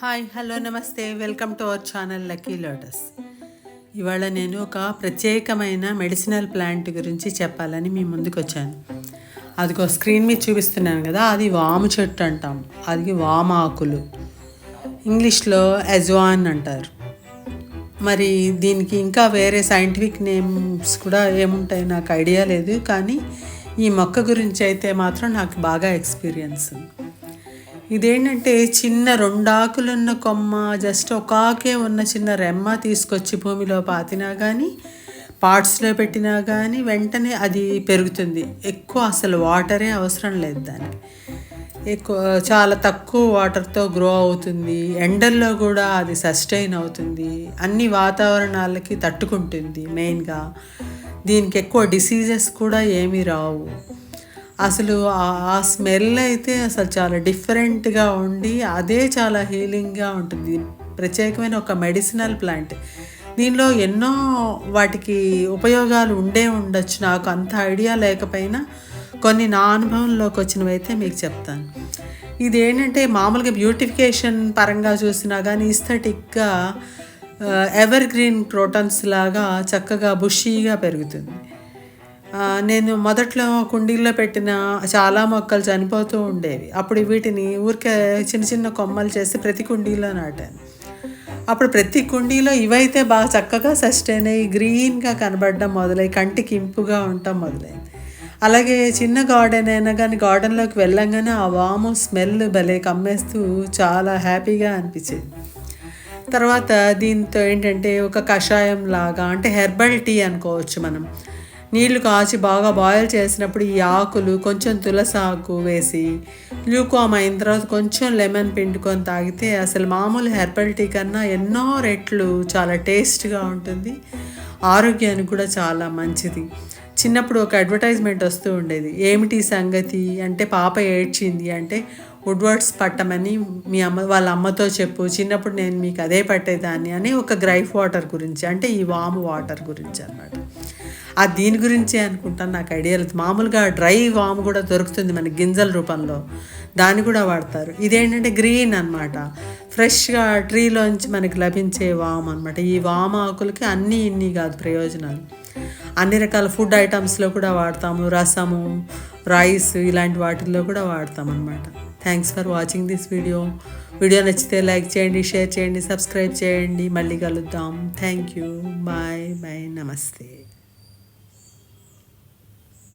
Hi hello నమస్తే welcome to our channel lucky lotus. ఇవాళ నేను ఒక ప్రత్యేకమైన మెడిసినల్ ప్లాంట్ గురించి చెప్పాలని మీ ముందుకు వచ్చాను. అదిగో స్క్రీన్ మీద చూపిస్తున్నాను కదా, అది వాము చెట్టు అంటాం. అది వామాకులు, ఇంగ్లీష్లో అజ్వాన్ అంటారు. మరి దీనికి ఇంకా వేరే సైంటిఫిక్ నేమ్స్ కూడా ఏముంటాయి నాకు ఐడియా లేదు, కానీ ఈ మొక్క గురించి అయితే మాత్రం నాకు బాగా ఎక్స్పీరియన్స్. ఇదేంటంటే చిన్న 2 ఆకులున్న కొమ్మ, జస్ట్ ఒక ఆకే ఉన్న చిన్న రెమ్మ తీసుకొచ్చి భూమిలో పాతినా కానీ, పాట్స్లో పెట్టినా కానీ వెంటనే అది పెరుగుతుంది. ఎక్కువ అసలు వాటరే అవసరం లేదు దానికి. చాలా తక్కువ వాటర్తో గ్రో అవుతుంది. ఎండల్లో కూడా అది సస్టైన్ అవుతుంది. అన్ని వాతావరణాలకి తట్టుకుంటుంది. మెయిన్గా దీనికి ఎక్కువ డిసీజెస్ కూడా ఏమీ రావు. అసలు ఆ స్మెల్ అయితే అసలు చాలా డిఫరెంట్గా ఉండి అదే చాలా హీలింగ్గా ఉంటుంది. ప్రత్యేకమైన ఒక మెడిసినల్ ప్లాంట్. దీనిలో ఎన్నో వాటికి ఉపయోగాలు ఉండొచ్చు. నాకు అంత ఐడియా లేకపోయినా కొన్ని నా అనుభవంలోకి వచ్చినవి అయితే మీకు చెప్తాను. ఇది ఏంటంటే మామూలుగా బ్యూటిఫికేషన్ పరంగా చూసినా కానీ ఈస్థెటిక్గా ఎవర్ గ్రీన్ క్రోటన్స్ లాగా చక్కగా బుషీగా పెరుగుతుంది. నేను మొదట్లో కుండీల్లో పెట్టిన చాలా మొక్కలు చనిపోతూ ఉండేవి. అప్పుడు వీటిని ఊరికే చిన్న చిన్న కొమ్మలు చేసి ప్రతి కుండీలో నాటాను. అప్పుడు ప్రతి కుండీలో ఇవైతే బాగా చక్కగా సస్టైన్ అయ్యి గ్రీన్గా కనబడడం మొదలై కంటికి ఇంపుగా ఉండటం మొదలైంది. అలాగే చిన్న గార్డెన్ అయినా కానీ గార్డెన్లోకి వెళ్ళంగానే ఆ వాము స్మెల్ భలే కమ్మేస్తూ చాలా హ్యాపీగా అనిపించేది. తర్వాత దీంతో ఏంటంటే ఒక కషాయం లాగా, అంటే హెర్బల్ టీ అనుకోవచ్చు మనం. నీళ్లు కాచి బాగా బాయిల్ చేసినప్పుడు ఈ ఆకులు కొంచెం తులసి ఆకు వేసి ల్యూకామ్ అయిన తర్వాత కొంచెం లెమన్ పిండుకొని తాగితే అసలు మామూలు హెర్బల్ టీ కన్నా ఎన్నో రెట్లు చాలా టేస్ట్గా ఉంటుంది. ఆరోగ్యానికి కూడా చాలా మంచిది. చిన్నప్పుడు ఒక అడ్వర్టైజ్మెంట్ వస్తూ ఉండేది, ఏమిటి సంగతి అంటే పాప ఏడ్చింది అంటే వుడ్వర్డ్స్ పట్టమని వాళ్ళ అమ్మతో చెప్పు, చిన్నప్పుడు నేను మీకు అదే పట్టేదాన్ని అని ఒక గ్రైఫ్ వాటర్ గురించి, అంటే ఈ వాము వాటర్ గురించి అన్నమాట. దీని గురించి అనుకుంటాను, నాకు ఐడియా లేదు. మామూలుగా డ్రై వాము కూడా దొరుకుతుంది మనకి గింజల రూపంలో, దాన్ని కూడా వాడతారు. ఇదేంటంటే గ్రీన్ అనమాట, ఫ్రెష్గా ట్రీలోంచి మనకి లభించే వాము అనమాట. ఈ వాము ఆకులకి ఇన్ని కాదు ప్రయోజనాలు, అన్ని రకాల ఫుడ్ ఐటమ్స్లో కూడా వాడతాము. రసము, రైస్ ఇలాంటి వాటిల్లో కూడా వాడతాం అనమాట. Thanks for watching this video నచ్చితే లైక్ చేయండి, షేర్ చేయండి, సబ్స్క్రైబ్ చేయండి. మళ్ళీ కలుద్దాం. Thank you. Bye bye. నమస్తే.